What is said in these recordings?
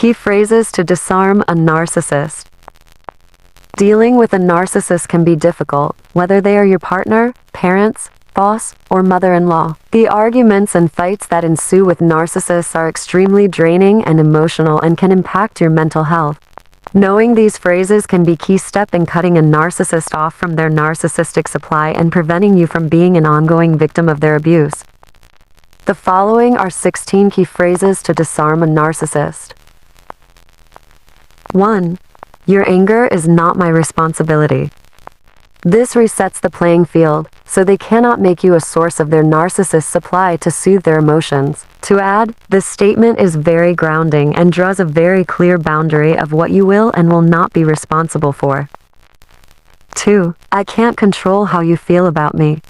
Key phrases to disarm a narcissist. Dealing with a narcissist can be difficult, whether they are your partner, parents, boss, or mother-in-law. The arguments and fights that ensue with narcissists are extremely draining and emotional and can impact your mental health. Knowing these phrases can be a key step in cutting a narcissist off from their narcissistic supply and preventing you from being an ongoing victim of their abuse. The following are 16 key phrases to disarm a narcissist. 1. Your anger is not my responsibility. This resets the playing field, so they cannot make you a source of their narcissist supply to soothe their emotions. To add, this statement is very grounding and draws a very clear boundary of what you will and will not be responsible for. 2. I can't control how you feel about me.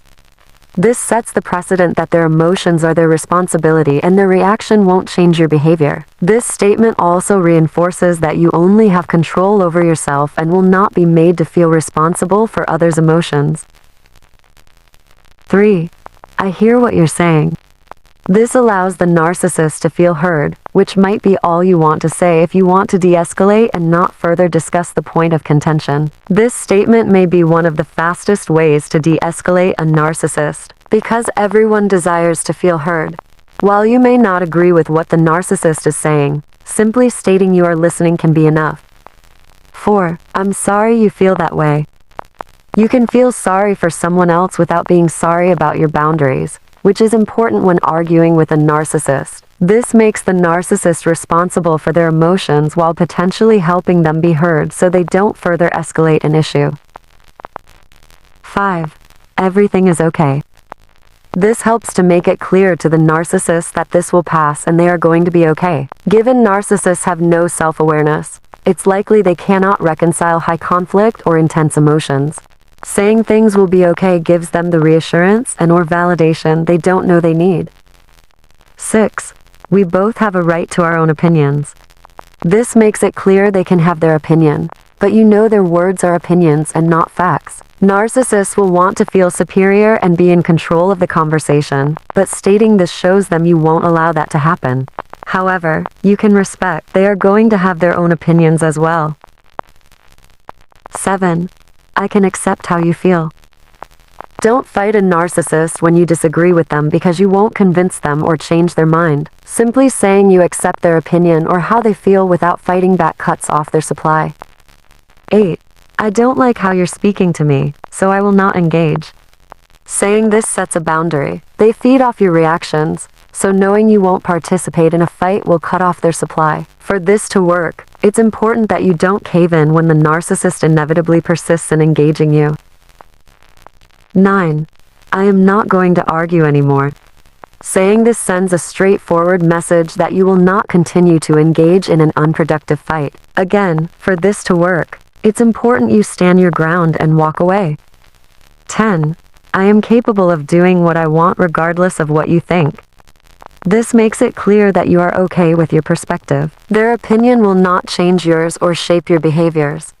This sets the precedent that their emotions are their responsibility and their reaction won't change your behavior. This statement also reinforces that you only have control over yourself and will not be made to feel responsible for others' emotions. 3. I hear what you're saying. This allows the narcissist to feel heard, which might be all you want to say if you want to de-escalate and not further discuss the point of contention. This statement may be one of the fastest ways to de-escalate a narcissist, because everyone desires to feel heard. While you may not agree with what the narcissist is saying, simply stating you are listening can be enough. 4. I'm sorry you feel that way. You can feel sorry for someone else without being sorry about your boundaries, which is important when arguing with a narcissist. This makes the narcissist responsible for their emotions while potentially helping them be heard so they don't further escalate an issue. 5. Everything is okay. This helps to make it clear to the narcissist that this will pass and they are going to be okay. Given narcissists have no self-awareness, it's likely they cannot reconcile high conflict or intense emotions. Saying things will be okay gives them the reassurance and/or validation they don't know they need. 6. We both have a right to our own opinions. This makes it clear they can have their opinion, but you know their words are opinions and not facts. Narcissists will want to feel superior and be in control of the conversation, but stating this shows them you won't allow that to happen. However, you can respect they are going to have their own opinions as well. 7. I can accept how you feel. Don't fight a narcissist when you disagree with them because you won't convince them or change their mind. Simply saying you accept their opinion or how they feel without fighting back cuts off their supply. 8. I don't like how you're speaking to me, so I will not engage. Saying this sets a boundary. They feed off your reactions, so knowing you won't participate in a fight will cut off their supply. For this to work, it's important that you don't cave in when the narcissist inevitably persists in engaging you. 9. I am not going to argue anymore. Saying this sends a straightforward message that you will not continue to engage in an unproductive fight. Again, for this to work, it's important you stand your ground and walk away. 10. I am capable of doing what I want regardless of what you think. This makes it clear that you are okay with your perspective. Their opinion will not change yours or shape your behaviors.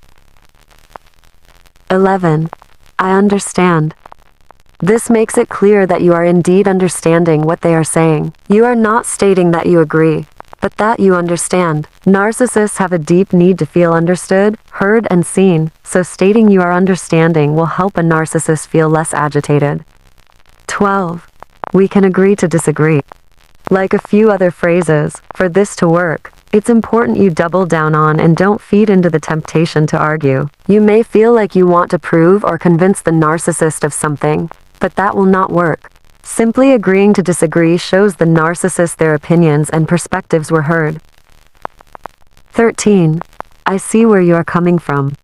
11. I understand. This makes it clear that you are indeed understanding what they are saying. You are not stating that you agree, but that you understand. Narcissists have a deep need to feel understood, heard, and seen, so stating you are understanding will help a narcissist feel less agitated. 12. We can agree to disagree. Like a few other phrases, for this to work, it's important you double down on and don't feed into the temptation to argue. You may feel like you want to prove or convince the narcissist of something, but that will not work. Simply agreeing to disagree shows the narcissist their opinions and perspectives were heard. 13. I see where you are coming from.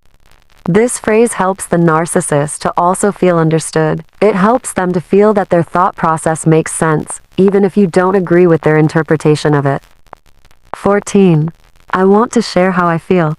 This phrase helps the narcissist to also feel understood. It helps them to feel that their thought process makes sense, even if you don't agree with their interpretation of it. 14. I want to share how I feel.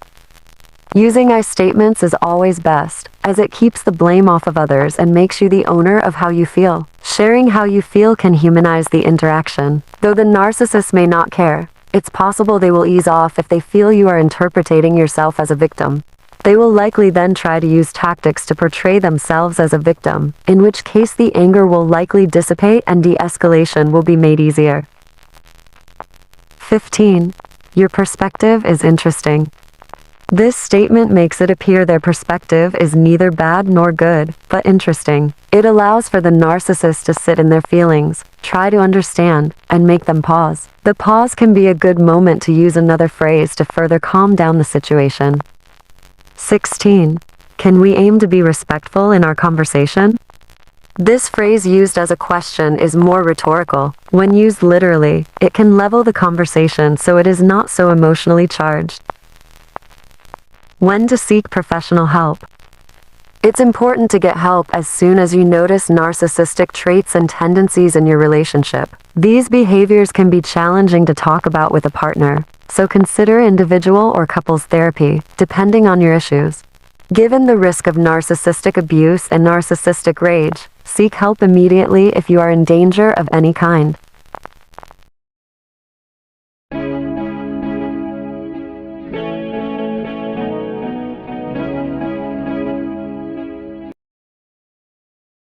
Using I statements is always best, as it keeps the blame off of others and makes you the owner of how you feel. Sharing how you feel can humanize the interaction. Though the narcissist may not care, it's possible they will ease off if they feel you are interpreting yourself as a victim. They will likely then try to use tactics to portray themselves as a victim, in which case the anger will likely dissipate and de-escalation will be made easier. 15. Your perspective is interesting. This statement makes it appear their perspective is neither bad nor good, but interesting. It allows for the narcissist to sit in their feelings, try to understand, and make them pause. The pause can be a good moment to use another phrase to further calm down the situation. 16. Can we aim to be respectful in our conversation? This phrase used as a question is more rhetorical. When used literally, it can level the conversation so it is not so emotionally charged. When to seek professional help. It's important to get help as soon as you notice narcissistic traits and tendencies in your relationship. These behaviors can be challenging to talk about with a partner, so consider individual or couples therapy, depending on your issues. Given the risk of narcissistic abuse and narcissistic rage, seek help immediately if you are in danger of any kind.